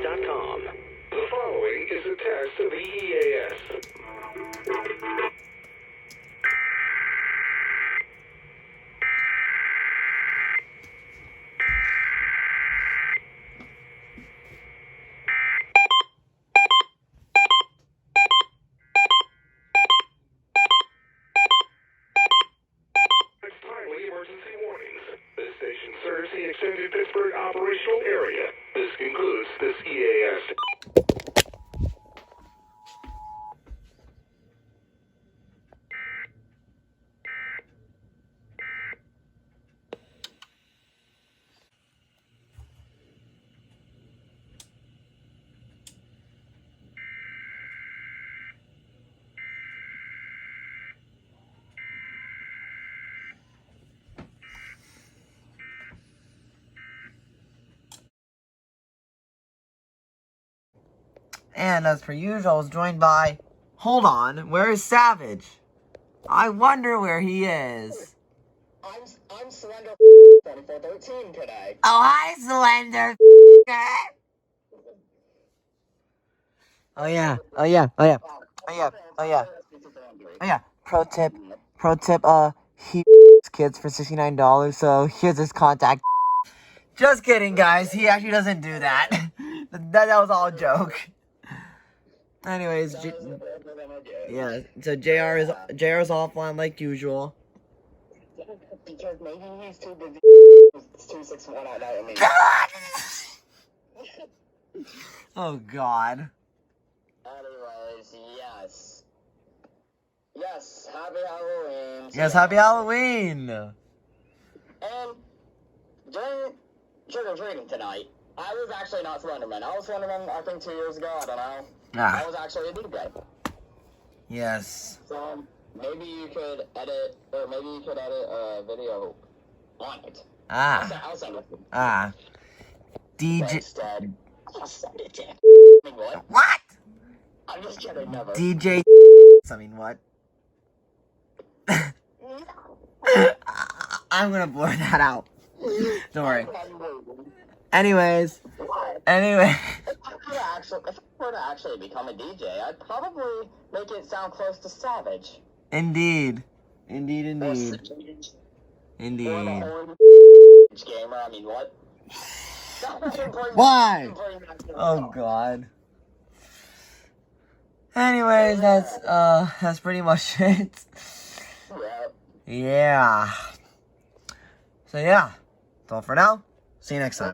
KDKA.com. The following is a test of the EAS. Timely emergency warnings. This station serves the extended Pittsburgh operational area. This concludes this EAS. And as per usual, I was joined by... Hold on, where is Savage? I wonder where he is. I'm Slender 2413 today. Oh, hi, Slender. Oh yeah. Pro tip, he kids for $69, so here's his contact. Just kidding, guys. He actually doesn't do that. that was all a joke. Anyways, yeah, so JR is offline like usual. Because maybe he's too busy. It's 261 out now. Oh God. Anyways, yes. Yes, happy Halloween. Yes, happy Halloween. And during trick-or-treating tonight, I was actually not Slenderman. I was Slenderman, I think, 2 years ago. I don't know. I was actually a DJ. Yes. So maybe you could edit a video on it. I'll send it. DJ. Instead, I'll send it to what? What? I'm just kidding, never. DJ. I mean, what? I'm gonna blur that out. Don't worry. Anyways. If I were to actually become a DJ, I'd probably make it sound close to Savage. Indeed. Or the orange gamer, I mean, what? Why? Oh God. Anyways, that's pretty much it. Yeah. So yeah, that's all for now. See you next time.